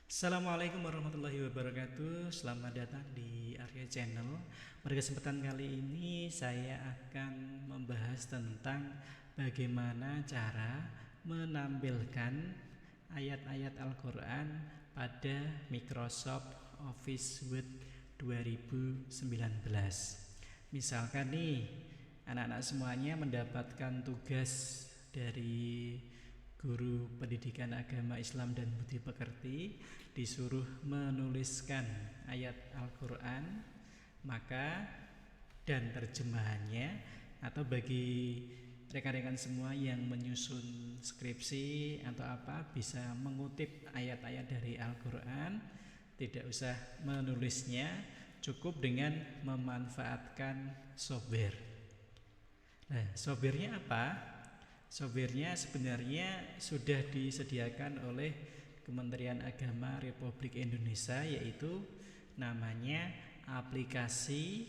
Assalamualaikum warahmatullahi wabarakatuh. Selamat datang di Arya Channel. Pada kesempatan kali ini saya akan membahas tentang bagaimana cara menampilkan ayat-ayat Al-Quran pada Microsoft Office Word 2019. Misalkan nih, anak-anak semuanya mendapatkan tugas dari guru pendidikan agama Islam dan budi pekerti, disuruh menuliskan ayat Al-Quran, maka dan terjemahannya, atau bagi rekan-rekan semua yang menyusun skripsi atau apa, bisa mengutip ayat-ayat dari Al-Quran, tidak usah menulisnya, cukup dengan memanfaatkan software. Nah, softwarenya apa? Softwarenya sebenarnya sudah disediakan oleh Kementerian Agama Republik Indonesia, yaitu namanya aplikasi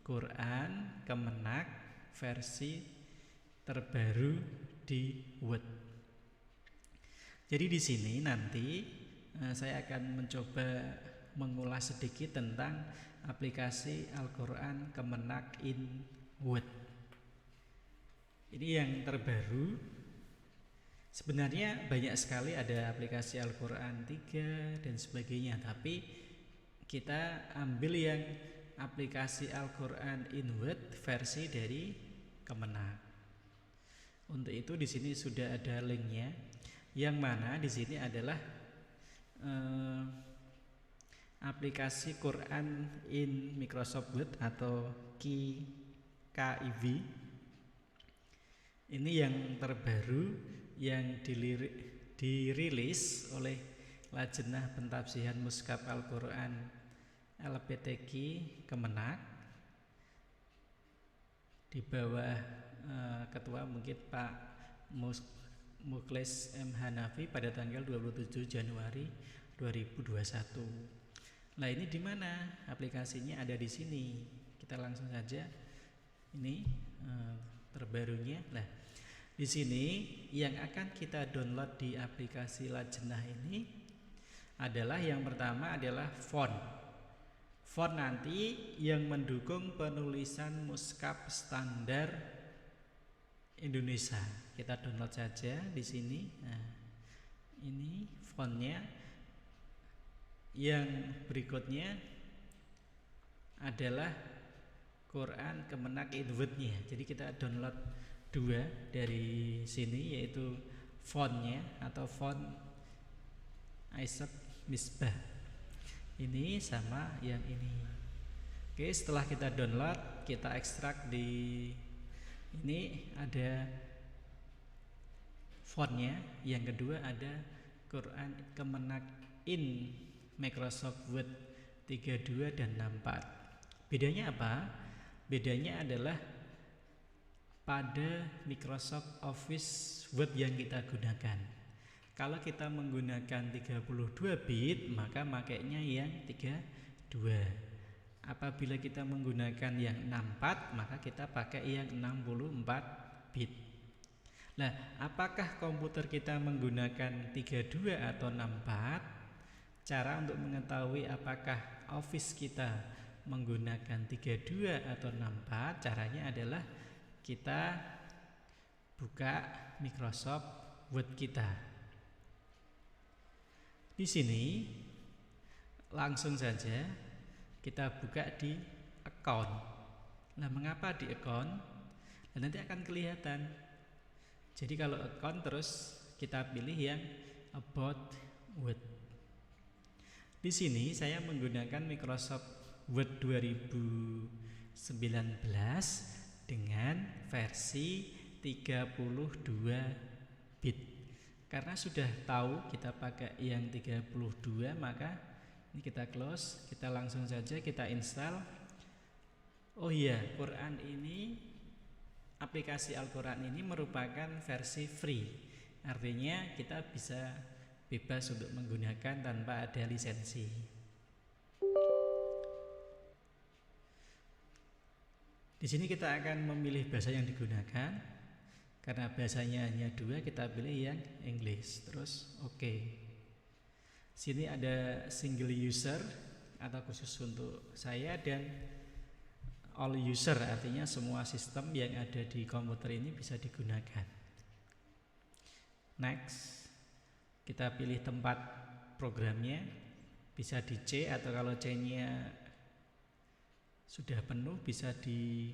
Quran Kemenak versi terbaru di Word. Jadi di sini nanti saya akan mencoba mengulas sedikit tentang aplikasi Al-Quran Kemenak in Word. Ini yang terbaru. Sebenarnya banyak sekali, ada aplikasi Al-Quran 3 dan sebagainya, tapi kita ambil yang aplikasi Al-Quran in Word versi dari Kemenak. Untuk itu di sini sudah ada linknya, yang mana di sini adalah aplikasi Quran in Microsoft Word atau KIV. Ini yang terbaru yang dirilis oleh Lajnah Pentafsiran Mushaf Al-Quran LPTQ Kemenak, di bawah ketua mungkin Pak Mukhlis M. Hanafi pada tanggal 27 Januari 2021. Nah, ini di mana aplikasinya? Ada di sini. Kita langsung saja. Ini terbarunya. Nah, di sini yang akan kita download di aplikasi Lajnah ini adalah, yang pertama adalah font. Font nanti yang mendukung penulisan mushaf standar Indonesia. Kita download saja di sini. Nah, ini fontnya. Yang berikutnya adalah Quran Kemenak in Word-nya. Jadi kita download dua dari sini, yaitu fontnya atau font Aisyah Misbah. Ini sama yang ini. Oke, setelah kita download, kita ekstrak. Di ini ada fontnya. Yang kedua ada Quran Kemenak in Microsoft Word 32 dan 64. Bedanya apa? Bedanya adalah pada Microsoft Office Word yang kita gunakan. Kalau kita menggunakan 32 bit, maka makainya yang 32. Apabila kita menggunakan yang 64, maka kita pakai yang 64 bit. Nah, apakah komputer kita menggunakan 32 atau 64? Cara untuk mengetahui apakah Office kita menggunakan 32 atau 64, caranya adalah kita buka Microsoft Word kita. Di sini langsung saja kita buka di account. Nah, mengapa di account? Nah, nanti akan kelihatan. Jadi kalau account, terus kita pilih yang about Word. Di sini saya menggunakan Microsoft Word 2019 dengan versi 32 bit. Karena sudah tahu kita pakai yang 32, maka ini kita close, kita langsung saja kita install. Oh iya, aplikasi Al-Quran ini merupakan versi free. Artinya kita bisa bebas untuk menggunakan tanpa ada lisensi. Di sini kita akan memilih bahasa yang digunakan. Karena bahasanya hanya dua, kita pilih yang English. Terus oke. Sini ada single user atau khusus untuk saya, dan all user, artinya semua sistem yang ada di komputer ini bisa digunakan. Next, kita pilih tempat programnya, bisa di C, atau kalau C-nya sudah penuh bisa di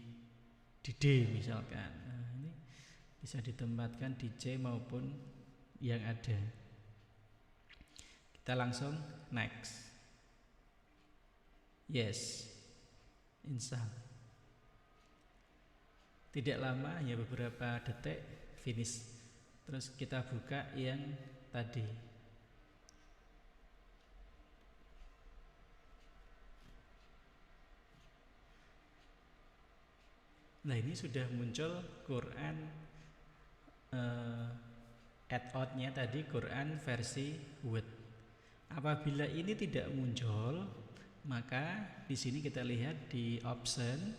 D misalkan. Nah, ini bisa ditempatkan di C maupun yang ada. Kita langsung next. Yes, install. Tidak lama, hanya beberapa detik finish. Terus kita buka yang tadi. Nah, ini sudah muncul Quran add-on-nya tadi, Quran versi Word. Apabila ini tidak muncul, maka di sini kita lihat di option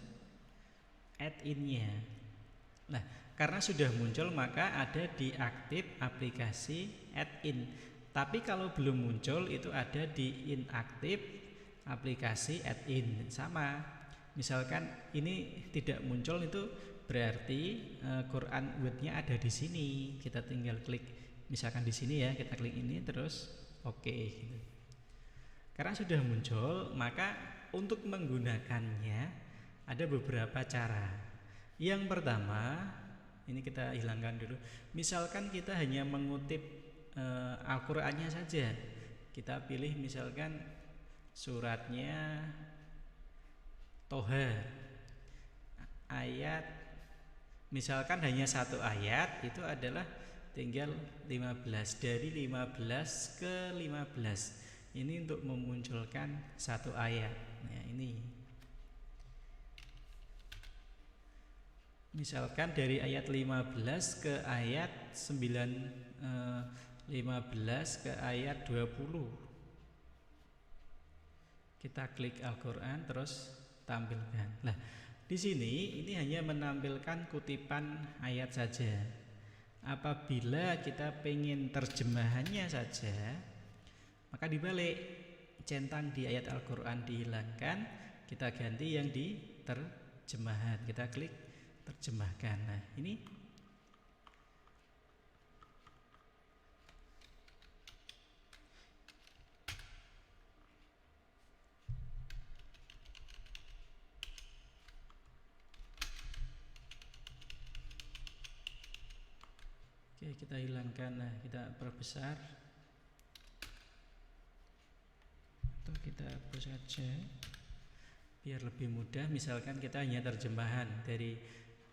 add-in-nya. Nah, karena sudah muncul maka ada di aktif aplikasi add-in. Tapi kalau belum muncul itu ada di inaktif aplikasi add-in. Sama. Misalkan ini tidak muncul, itu berarti Quran Word-nya ada di sini. Kita tinggal klik, misalkan di sini ya, kita klik ini terus oke, gitu. Karena sudah muncul, maka untuk menggunakannya ada beberapa cara. Yang pertama, ini kita hilangkan dulu. Misalkan kita hanya mengutip Al-Qur'annya saja. Kita pilih misalkan suratnya Toha ayat, misalkan hanya satu ayat, itu adalah tinggal 15, dari 15 ke 15. Ini untuk memunculkan satu ayat. Nah, ini misalkan dari ayat 15 ke ayat 15 ke ayat 20. Kita klik Al-Qur'an terus tampilkan. Nah, di sini ini hanya menampilkan kutipan ayat saja. Apabila kita pengen terjemahannya saja, maka dibalik, centang di ayat Al-Qur'an dihilangkan, kita ganti yang di terjemahan. Kita klik terjemahkan. Nah, ini oke, kita hilangkan. Nah, kita perbesar atau kita hapus saja biar lebih mudah. Misalkan kita hanya terjemahan dari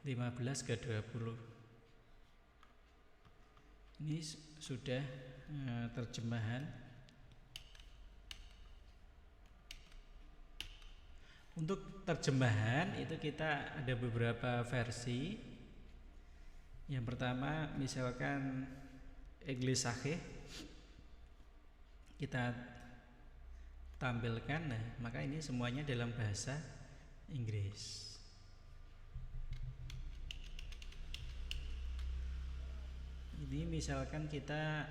15 ke 20. Ini sudah terjemahan. Untuk terjemahan itu kita ada beberapa versi. Yang pertama misalkan English Sahih, kita tampilkan. Nah, maka ini semuanya dalam bahasa Inggris. Ini misalkan kita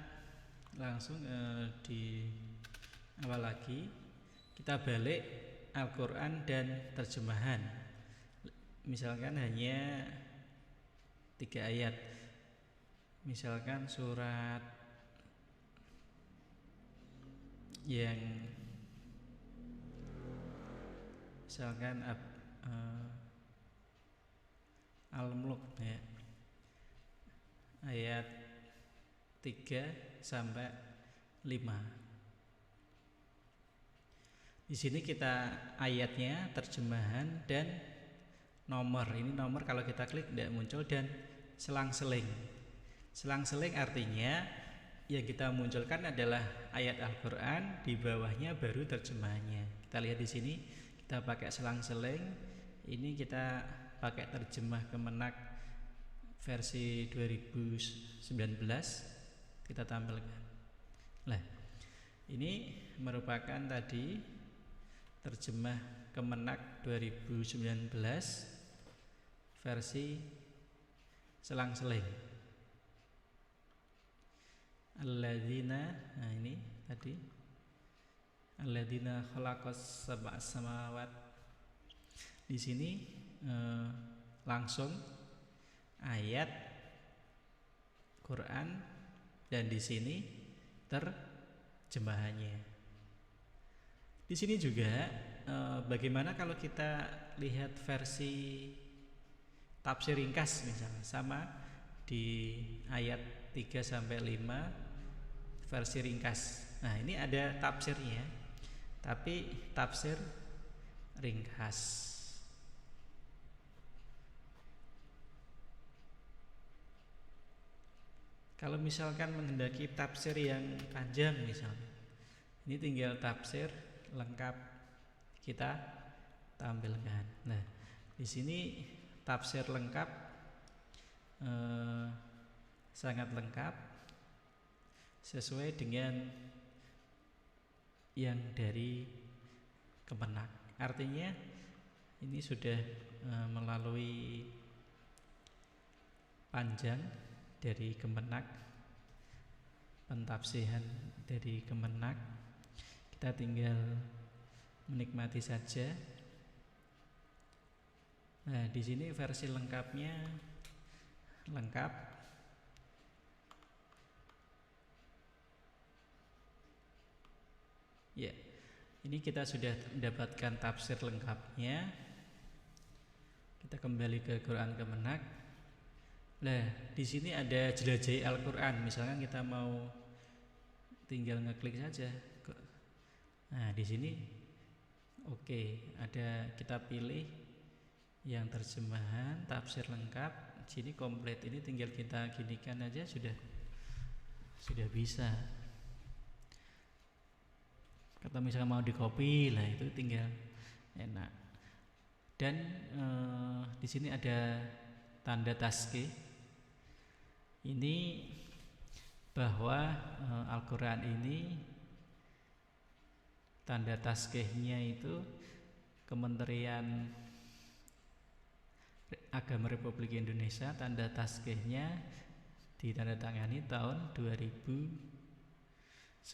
langsung di awal lagi, kita balik Al-Qur'an dan terjemahan. Misalkan hanya 3 ayat. Misalkan surat yang misalkan Al-Mulk ya, ayat 3 sampai 5. Di sini kita ayatnya, terjemahan, dan nomor. Ini nomor kalau kita klik tidak muncul, dan selang-seling. Selang-seling artinya yang kita munculkan adalah ayat Al-Qur'an, di bawahnya baru terjemahannya. Kita lihat di sini, kita pakai selang-seling. Ini kita pakai terjemah Kemenak versi 2019. Kita tampilkan. Nah, ini merupakan tadi terjemah Kemenak 2019 versi selang-seling. Alladzina, nah ini tadi alladzina khalaqas sab'a samawat. Di sini langsung ayat Quran dan di sini terjemahannya. Di sini juga bagaimana kalau kita lihat versi tafsir ringkas misalnya, sama di ayat 3 sampai 5 versi ringkas. Nah, ini ada tafsirnya, tapi tafsir ringkas. Kalau misalkan menghendaki tafsir yang panjang misalnya, ini tinggal tafsir lengkap kita tampilkan. Nah, di sini tafsir lengkap sangat lengkap sesuai dengan yang dari Kemenak. Artinya ini sudah melalui panjang dari Kemenak, pentafsiran dari Kemenak. Kita tinggal menikmati saja. Nah, di sini versi lengkapnya lengkap. Ya, ini kita sudah mendapatkan tafsir lengkapnya. Kita kembali ke Quran Kemenak. Nah, di sini ada jelajahi Al-Quran. Misalkan kita mau tinggal ngeklik saja. Nah, di sini oke, ada kita pilih yang terjemahan tafsir lengkap. Di sini komplit. Ini tinggal kita ginikan aja sudah bisa. Kalau misalkan mau di-copy, lah itu tinggal enak. Dan di sini ada tanda tasqih. Ini bahwa Al-Quran ini tanda tasqihnya itu Kementerian Agama Republik Indonesia, tanda tasqihnya ditandatangani tahun 2019.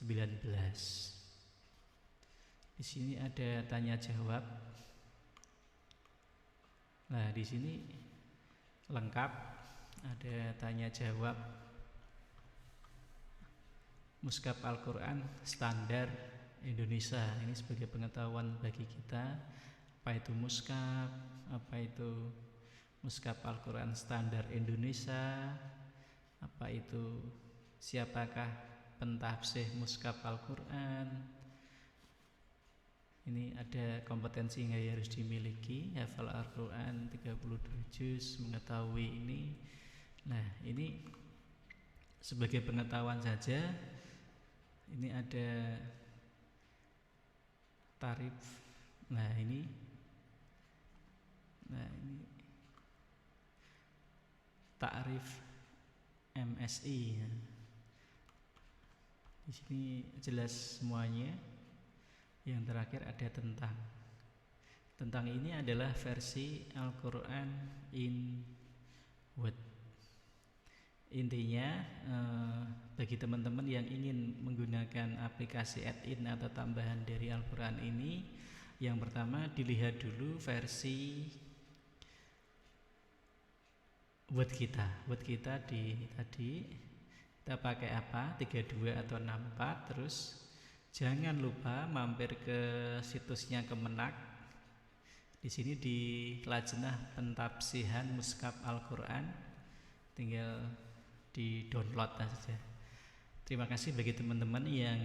Di sini ada tanya jawab. Nah, di sini lengkap. Ada tanya jawab Mushaf Al-Quran standar Indonesia. Ini sebagai pengetahuan bagi kita, apa itu mushaf, apa itu Mushaf Al-Quran standar Indonesia, apa itu, siapakah pentafsir Mushaf Al-Quran. Ini ada kompetensi yang harus dimiliki, hafal Al-Quran 32 juz, mengetahui ini. Nah, ini sebagai pengetahuan saja. Ini ada tarif. Nah, ini takrif MSI. Di sini jelas semuanya. Yang terakhir ada tentang. Tentang ini adalah versi Al-Quran in Word. Intinya bagi teman-teman yang ingin menggunakan aplikasi add-in atau tambahan dari Al-Quran ini, yang pertama dilihat dulu versi Word kita. Word kita tadi kita pakai apa? 32 atau 64. Terus jangan lupa mampir ke situsnya Kemenak. Di sini di Lajnah Pentafsihan Mushaf Al-Quran, tinggal di download saja. Terima kasih bagi teman-teman yang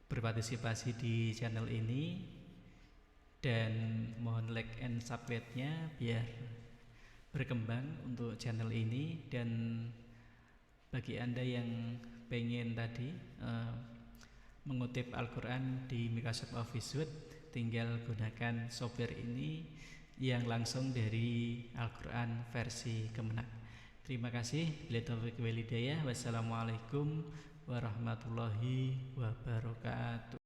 berpartisipasi di channel ini, dan mohon like and subscribe-nya biar berkembang untuk channel ini. Dan bagi Anda yang pengen tadi mengutip Al-Quran di Microsoft Office Word, tinggal gunakan software ini yang langsung dari Al-Quran versi Kemenak. Terima kasih. Bila taufiq wal hidayah. Wassalamualaikum warahmatullahi wabarakatuh.